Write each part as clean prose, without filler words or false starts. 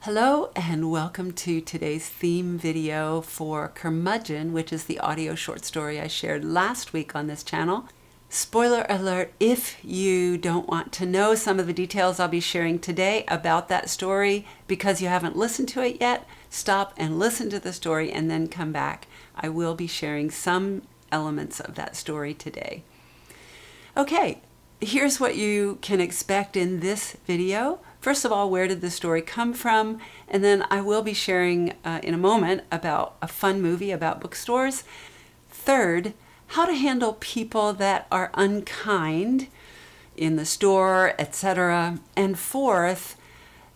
Hello and welcome to today's theme video for Curmudgeon, which is the audio short story I shared last week on this channel. Spoiler alert, if you don't want to know some of the details I'll be sharing today about that story because you haven't listened to it yet, stop and listen to the story and then come back. I will be sharing some elements of that story today. Okay, here's what you can expect in this video. First of all, where did the story come from? And then I will be sharing in a moment about a fun movie about bookstores. Third, how to handle people that are unkind in the store, etc. And fourth,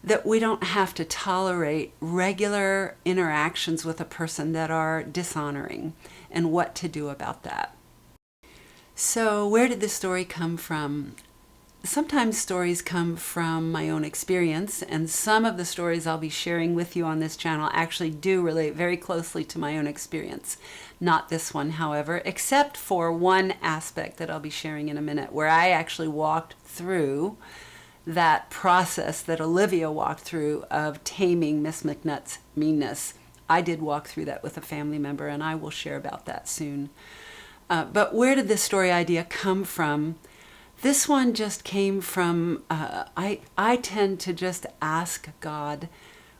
that we don't have to tolerate regular interactions with a person that are dishonoring and what to do about that. So where did this story come from? Sometimes stories come from my own experience, and some of the stories I'll be sharing with you on this channel actually do relate very closely to my own experience. Not this one, however, except for one aspect that I'll be sharing in a minute, where I actually walked through that process that Olivia walked through of taming Miss McNutt's meanness. I did walk through that with a family member, and I will share about that soon. But where did this story idea come from? This one just came from, I tend to just ask God,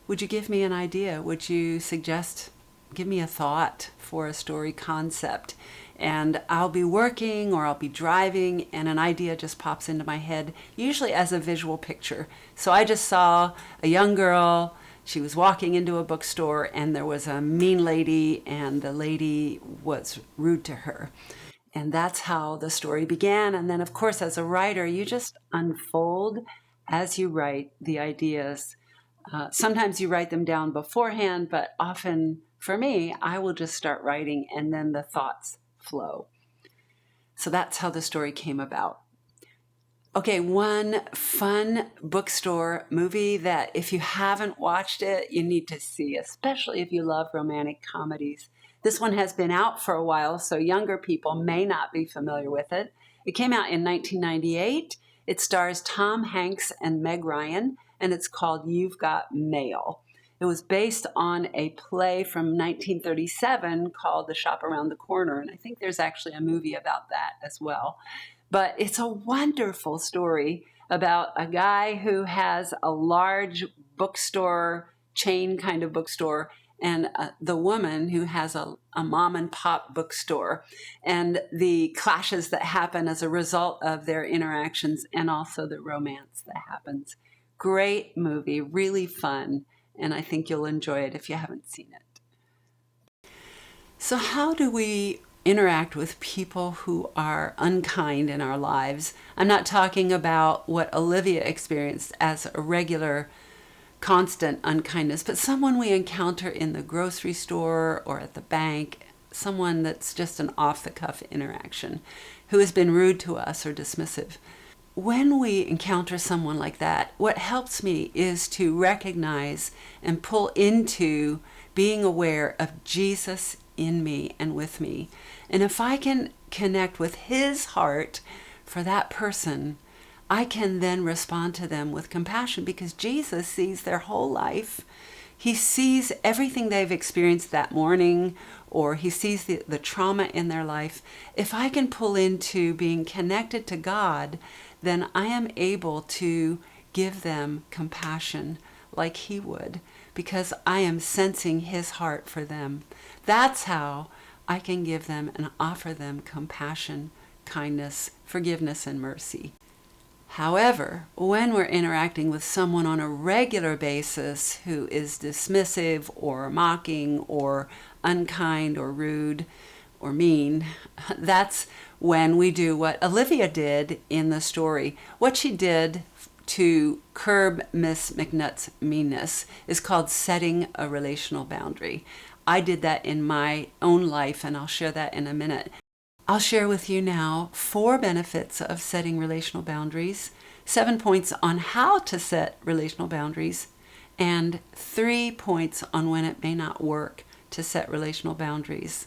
would you give me an idea? Would you suggest, give me a thought for a story concept? And I'll be working or I'll be driving and an idea just pops into my head, usually as a visual picture. So I just saw a young girl, she was walking into a bookstore and there was a mean lady and the lady was rude to her. And that's how the story began. And then, of course, as a writer, you just unfold as you write the ideas. Sometimes you write them down beforehand, but often, for me, I will just start writing and then the thoughts flow. So that's how the story came about. Okay, one fun bookstore movie that if you haven't watched it, you need to see, especially if you love romantic comedies. This one has been out for a while, so younger people may not be familiar with it. It came out in 1998. It stars Tom Hanks and Meg Ryan, and it's called You've Got Mail. It was based on a play from 1937 called The Shop Around the Corner, and I think there's actually a movie about that as well. But it's a wonderful story about a guy who has a large bookstore, chain kind of bookstore, and the woman who has a mom and pop bookstore, and the clashes that happen as a result of their interactions and also the romance that happens. Great movie, really fun, and I think you'll enjoy it if you haven't seen it. So how do we interact with people who are unkind in our lives? I'm not talking about what Olivia experienced as a regular constant unkindness, but someone we encounter in the grocery store or at the bank, someone that's just an off-the-cuff interaction, who has been rude to us or dismissive. When we encounter someone like that, what helps me is to recognize and pull into being aware of Jesus in me and with me. And if I can connect with his heart for that person, I can then respond to them with compassion because Jesus sees their whole life. He sees everything they've experienced that morning, or he sees the trauma in their life. If I can pull into being connected to God, then I am able to give them compassion like he would because I am sensing his heart for them. That's how I can give them and offer them compassion, kindness, forgiveness, and mercy. However, when we're interacting with someone on a regular basis who is dismissive or mocking or unkind or rude or mean, that's when we do what Olivia did in the story. What she did to curb Miss McNutt's meanness is called setting a relational boundary. I did that in my own life, and I'll share that in a minute. I'll share with you now 4 benefits of setting relational boundaries, 7 points on how to set relational boundaries, and 3 points on when it may not work to set relational boundaries.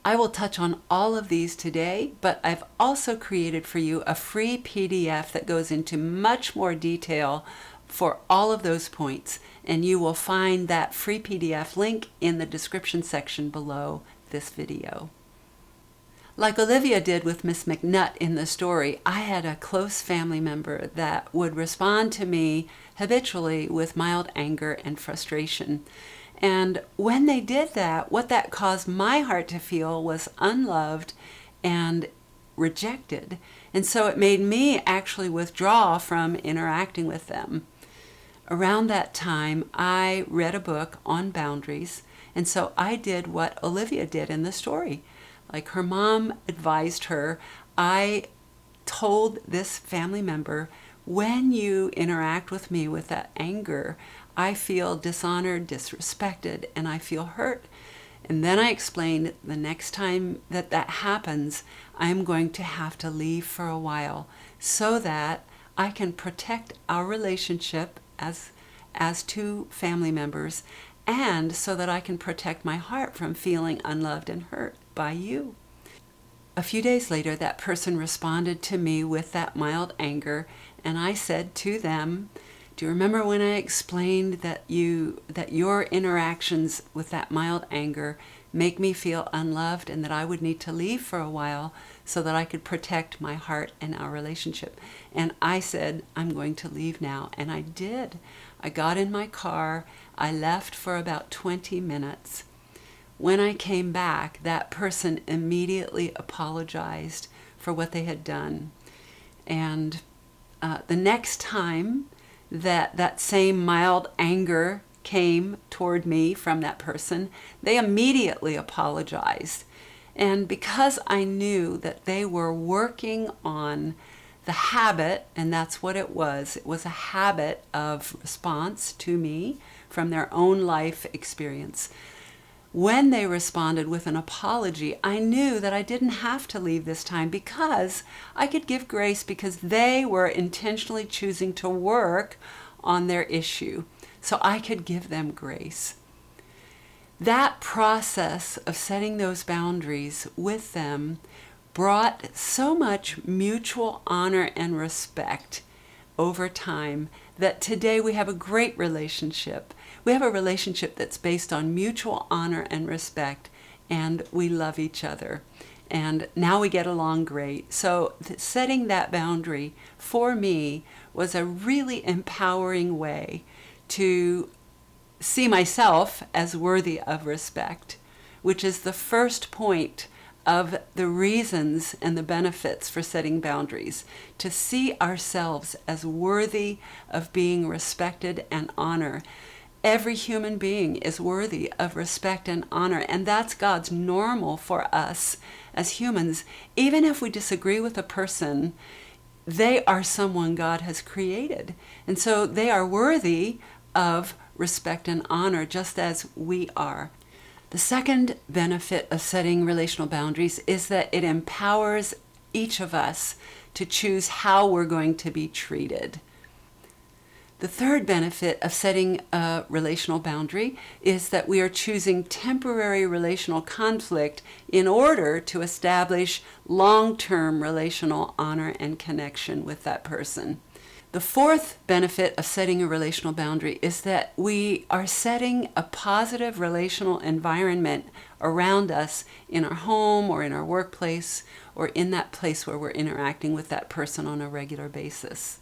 I will touch on all of these today, but I've also created for you a free PDF that goes into much more detail for all of those points, and you will find that free PDF link in the description section below this video. Like Olivia did with Miss McNutt in the story, I had a close family member that would respond to me habitually with mild anger and frustration. And when they did that, what that caused my heart to feel was unloved and rejected. And so it made me actually withdraw from interacting with them. Around that time, I read a book on boundaries, and so I did what Olivia did in the story. Like her mom advised her, I told this family member, when you interact with me with that anger, I feel dishonored, disrespected, and I feel hurt. And then I explained the next time that that happens, I'm going to have to leave for a while so that I can protect our relationship as two family members, and so that I can protect my heart from feeling unloved and hurt by you. A few days later, that person responded to me with that mild anger, and I said to them, do you remember when I explained that your interactions with that mild anger make me feel unloved and that I would need to leave for a while so that I could protect my heart and our relationship? And I said, I'm going to leave now. And I did. I got in my car. I left for about 20 minutes. When I came back, that person immediately apologized for what they had done. And the next time that same mild anger came toward me from that person, they immediately apologized. And because I knew that they were working on the habit, and that's what it was a habit of response to me from their own life experience. When they responded with an apology, I knew that I didn't have to leave this time because I could give grace because they were intentionally choosing to work on their issue. So I could give them grace. That process of setting those boundaries with them brought so much mutual honor and respect over time that today we have a great relationship. We have a relationship that's based on mutual honor and respect, and we love each other. And now we get along great. So setting that boundary for me was a really empowering way to see myself as worthy of respect, which is the first point of the reasons and the benefits for setting boundaries, to see ourselves as worthy of being respected and honor. Every human being is worthy of respect and honor, and that's God's normal for us as humans. Even if we disagree with a person, they are someone God has created, and so they are worthy of respect and honor just as we are. The second benefit of setting relational boundaries is that it empowers each of us to choose how we're going to be treated. The third benefit of setting a relational boundary is that we are choosing temporary relational conflict in order to establish long-term relational honor and connection with that person. The fourth benefit of setting a relational boundary is that we are setting a positive relational environment around us in our home or in our workplace or in that place where we're interacting with that person on a regular basis.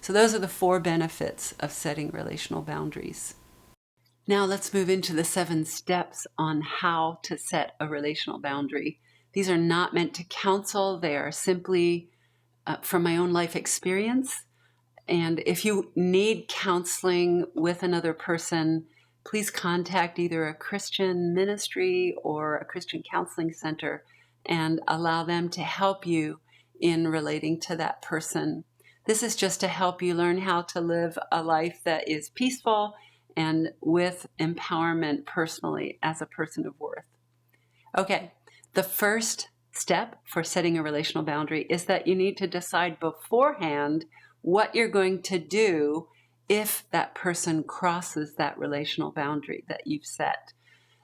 So those are the 4 benefits of setting relational boundaries. Now let's move into the 7 steps on how to set a relational boundary. These are not meant to counsel. They are simply from my own life experience. And if you need counseling with another person, please contact either a Christian ministry or a Christian counseling center and allow them to help you in relating to that person. This is just to help you learn how to live a life that is peaceful and with empowerment personally as a person of worth. Okay, the first step for setting a relational boundary is that you need to decide beforehand what you're going to do if that person crosses that relational boundary that you've set.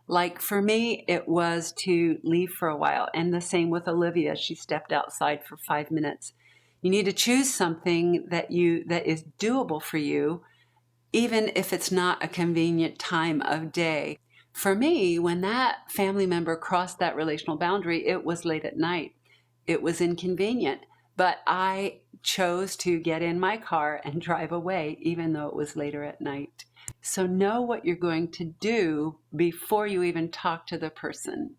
Like for me, it was to leave for a while, and the same with Olivia. She stepped outside for 5 minutes. You need to choose something that is doable for you even if it's not a convenient time of day. For me, when that family member crossed that relational boundary, it was late at night. It was inconvenient, but I chose to get in my car and drive away, even though it was later at night. So know what you're going to do before you even talk to the person.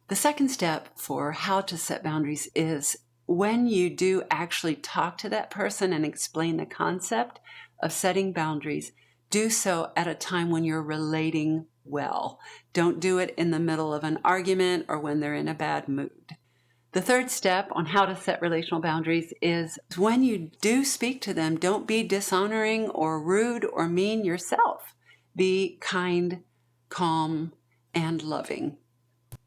The second step for how to set boundaries is when you do actually talk to that person and explain the concept of setting boundaries, do so at a time when you're relating well. Don't do it in the middle of an argument or when they're in a bad mood. The third step on how to set relational boundaries is when you do speak to them, don't be dishonoring or rude or mean yourself. Be kind, calm, and loving.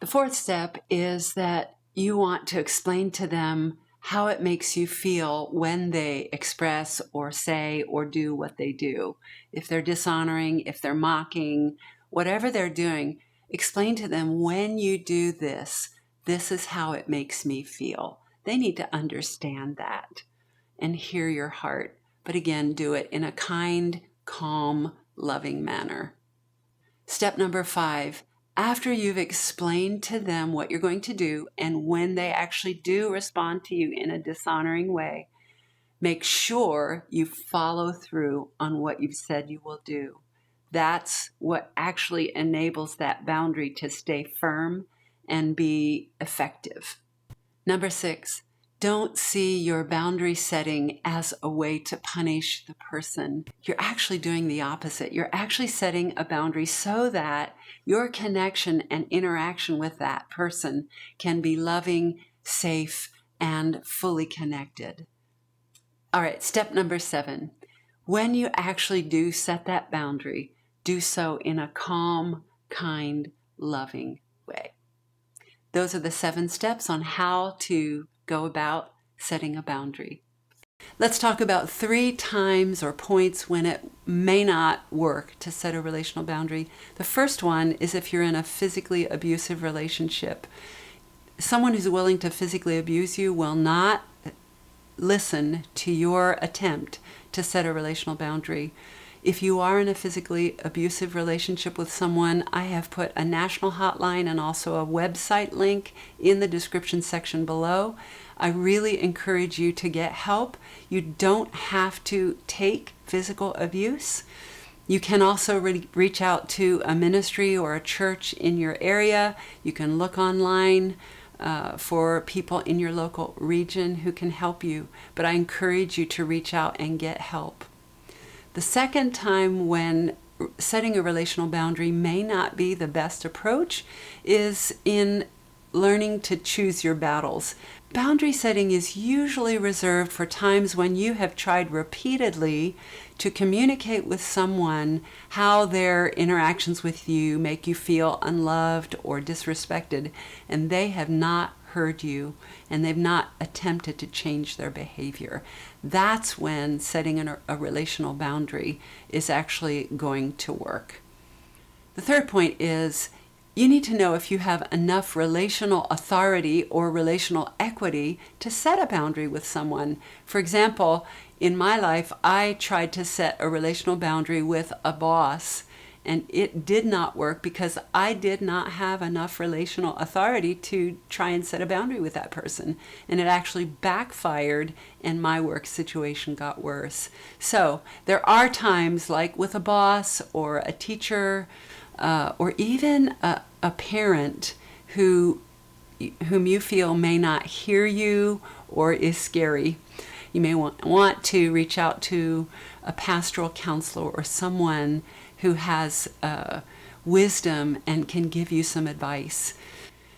The fourth step is that you want to explain to them how it makes you feel when they express or say or do what they do. If they're dishonoring, if they're mocking, whatever they're doing, explain to them, when you do this, this is how it makes me feel. They need to understand that and hear your heart. But again, do it in a kind, calm, loving manner. Step number 5, after you've explained to them what you're going to do, and when they actually do respond to you in a dishonoring way, make sure you follow through on what you've said you will do. That's what actually enables that boundary to stay firm and be effective. Number 6, don't see your boundary setting as a way to punish the person. You're actually doing the opposite. You're actually setting a boundary so that your connection and interaction with that person can be loving, safe, and fully connected. All right, step number 7. When you actually do set that boundary, do so in a calm, kind, loving way. Those are the 7 steps on how to go about setting a boundary. Let's talk about 3 times or points when it may not work to set a relational boundary. The first one is if you're in a physically abusive relationship. Someone who's willing to physically abuse you will not listen to your attempt to set a relational boundary. If you are in a physically abusive relationship with someone, I have put a national hotline and also a website link in the description section below. I really encourage you to get help. You don't have to take physical abuse. You can also reach out to a ministry or a church in your area. You can look online for people in your local region who can help you. But I encourage you to reach out and get help. The second time when setting a relational boundary may not be the best approach is in learning to choose your battles. Boundary setting is usually reserved for times when you have tried repeatedly to communicate with someone how their interactions with you make you feel unloved or disrespected, and they have not heard you and they've not attempted to change their behavior. That's when setting a relational boundary is actually going to work. The third point is you need to know if you have enough relational authority or relational equity to set a boundary with someone. For example, in my life, I tried to set a relational boundary with a boss, and it did not work because I did not have enough relational authority to try and set a boundary with that person. And it actually backfired and my work situation got worse. So there are times like with a boss or a teacher or even a parent whom you feel may not hear you or is scary. You may want to reach out to a pastoral counselor or someone who has wisdom and can give you some advice.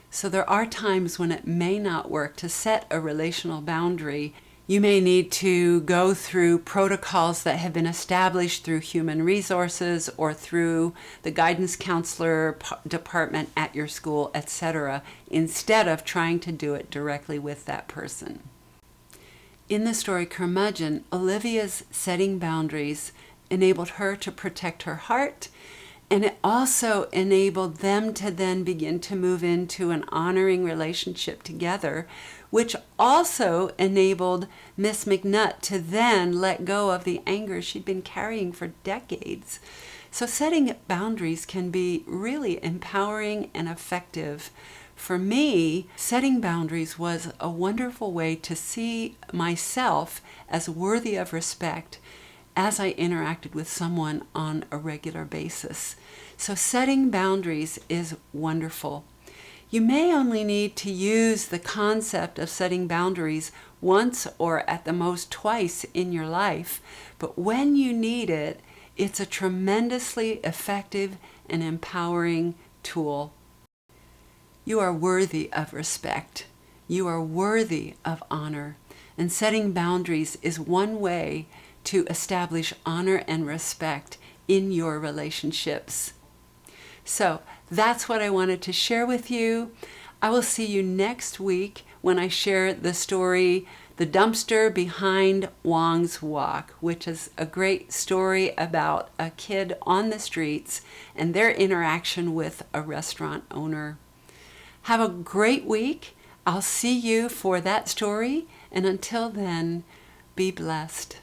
So there are times when it may not work to set a relational boundary. You may need to go through protocols that have been established through human resources or through the guidance counselor department at your school, etc., instead of trying to do it directly with that person. In the story Curmudgeon, Olivia's setting boundaries enabled her to protect her heart, and it also enabled them to then begin to move into an honoring relationship together which also enabled Miss McNutt to then let go of the anger she'd been carrying for decades. So setting boundaries can be really empowering and effective. For me, setting boundaries was a wonderful way to see myself as worthy of respect as I interacted with someone on a regular basis. So setting boundaries is wonderful. You may only need to use the concept of setting boundaries once or at the most twice in your life, but when you need it, it's a tremendously effective and empowering tool. You are worthy of respect. You are worthy of honor. And setting boundaries is one way to establish honor and respect in your relationships. So that's what I wanted to share with you. I will see you next week when I share the story, The Dumpster Behind Wong's Walk, which is a great story about a kid on the streets and their interaction with a restaurant owner. Have a great week. I'll see you for that story. And until then, be blessed.